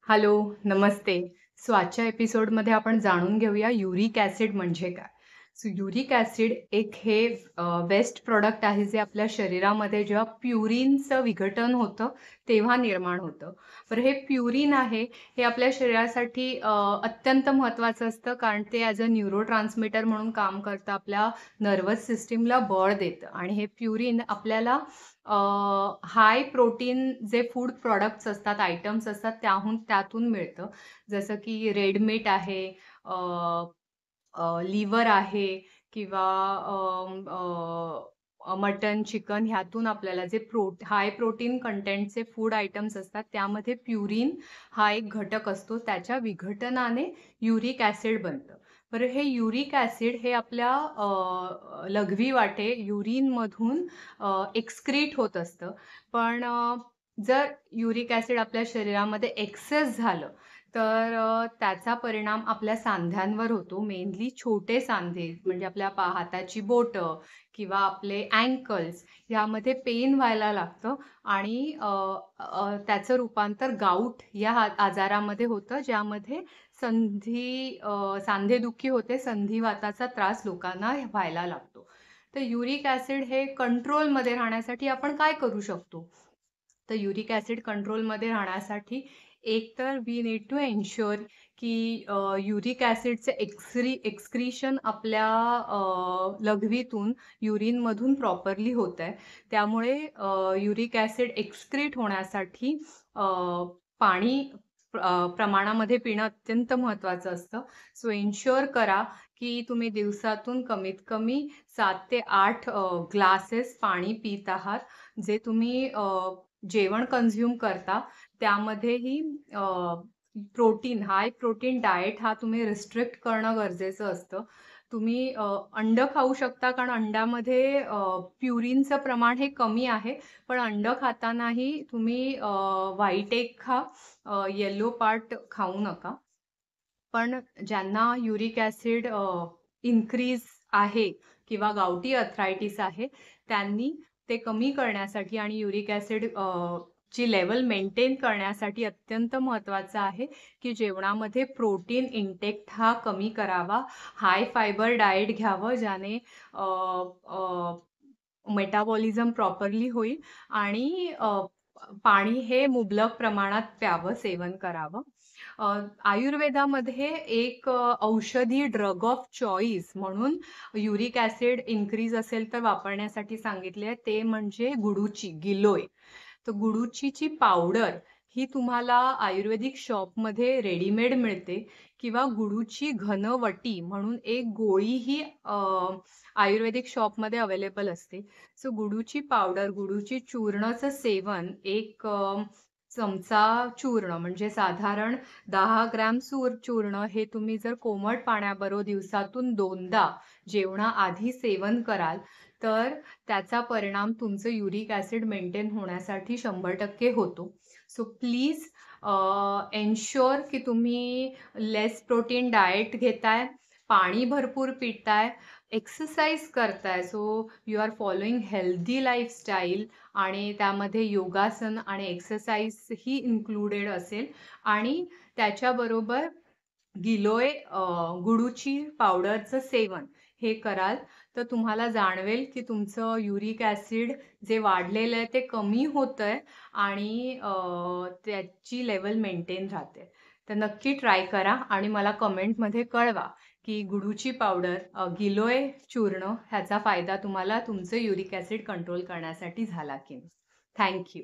Hello, नमस्ते. आजच्या एपिसोडमध्ये आपण जाणून घेऊया युरिक ॲसिड म्हणजे काय? युरिक ॲसिड एक हे वेस्ट प्रॉडक्ट आहे जे आपल्या शरीरामध्ये जेव्हा प्युरिनचं विघटन होतं, तेव्हा निर्माण होतं. तर हे प्युरिन आहे, हे आपल्या शरीरासाठी अत्यंत महत्त्वाचं असतं कारण ते ॲज अ न्यूरोट्रान्समीटर म्हणून काम करतं. आपल्या नर्व्हस सिस्टमला बळ देतं आणि हे प्युरिन आपल्याला हाय प्रोटीन जे फूड प्रॉडक्ट्स असतात, आयटम्स असतात त्यातून मिळतं. जसं की रेड मीट आहे, लिव्हर आहे किंवा मटन, चिकन ह्यातून आपल्याला जे हाय प्रोटीन कंटेंटचे फूड आयटम्स असतात, त्यामध्ये प्युरिन हा एक घटक असतो. त्याच्या विघटनाने युरिक ॲसिड बनतं. बरं हे युरिक ॲसिड हे आपल्या लघवी वाटे युरिनमधून एक्सक्रीट होत असतं. पण जर युरिक ॲसिड आपल्या शरीरामध्ये एक्सेस झालं, तर त्याचा परिणाम आपल्या सांध्यांवर होतो. मेनली छोटे सांधे म्हणजे आपल्या हाताची बोटं किंवा आपले अँकल्स यामध्ये पेन व्हायला लागतं आणि त्याचं रूपांतर गाऊट या आजारामध्ये होतं, ज्यामध्ये सांधेदुखी होते, संधिवाताचा त्रास लोकांना व्हायला लागतो. तर युरिक ॲसिड हे कंट्रोलमध्ये राहण्यासाठी आपण काय करू शकतो? तर युरिक ॲसिड कंट्रोलमध्ये राहण्यासाठी एक तर वी नीड टू एन्शुअर की युरिक ॲसिडचं एक्सक्रीशन आपल्या लघवीतून, युरिनमधून प्रॉपरली होतंय. त्यामुळे युरिक ॲसिड एक्सक्रीट होण्यासाठी अ, पाणी प्रमाणामध्ये पिणं अत्यंत महत्त्वाचं असतं. एन्शुअर करा की तुम्ही दिवसातून कमीत कमी 7 ते 8 ग्लासेस पाणी पीत आहात. जे तुम्ही जेवण कन्झ्युम करता त्यामध्येही प्रोटीन, हाय प्रोटीन डाएट हा तुम्ही रिस्ट्रिक्ट करणं गरजेचं असतं. तुम्ही अंड खाऊ शकता कारण अंड्यामध्ये प्युरिनचं प्रमाण हे कमी आहे. पण अंड खातानाही तुम्ही व्हाईट एग खा, येलो पार्ट खाऊ नका. पण ज्यांना युरिक ॲसिड इन्क्रीज आहे किंवा गावठी अर्थरायटिस आहे, त्यांनी ते कमी करण्यासाठी आणि युरिक ॲसिड ची लेव्हल मेंटेन करण्यासाठी अत्यंत महत्त्वाचं आहे, की जेवणामध्ये प्रोटीन इंटेक हा कमी करावा. हाय फायबर डाएट घ्यावं, ज्याने मेटाबॉलिझम प्रॉपरली होईल आणि पाणी हे मुबलक प्रमाणात प्यावं, सेवन करावं. आयुर्वेदामध्ये एक औषधी ड्रग ऑफ चॉईस म्हणून युरिक ॲसिड इन्क्रीज असेल तर वापरण्यासाठी सांगितले आहे, ते म्हणजे गुडूची, गिलोय. तर गुडूचीची पावडर ही तुम्हाला आयुर्वेदिक शॉपमध्ये रेडीमेड मिळते किंवा गुडूची घनवटी म्हणून एक गोळी ही आयुर्वेदिक शॉपमध्ये अवेलेबल असते. गुडूची पावडर, गुडूची चूर्णाचं सेवन एक चमचा चूर्ण म्हणजे साधारण 10 ग्रॅम चूर्ण हे तुम्ही जर कोमट पाण्याबरोबर दिवसातून 2दा जेवणाआधी सेवन कराल, तर त्याचा परिणाम तुमचं युरिक ॲसिड मेंटेन होण्यासाठी 100% होतो. प्लीज एन्शुअर की तुम्ही लेस प्रोटीन डाएट घेताय, पाणी भरपूर पिताय, एक्सरसाइज करताय. You are following healthy lifestyle आणि त्यामध्ये योगासन आणि एक्सरसाइज ही इन्क्लुडेड असेल आणि त्याच्याबरोबर गिलोय गुळूची पावडरचं सेवन हे कराल, तर तुम्हाला जाणवेल की तुमचं युरिक ॲसिड जे वाढलेलं आहे ते कमी होतंय आणि त्याची लेव्हल मेंटेन राहते. तर नक्की ट्राय करा आणि मला कमेंटमध्ये कळवा की गुळूची पावडर, गिलोय चूर्ण ह्याचा फायदा तुम्हाला तुमचं युरिक ॲसिड कंट्रोल करण्यासाठी झाला की नाही. Thank you.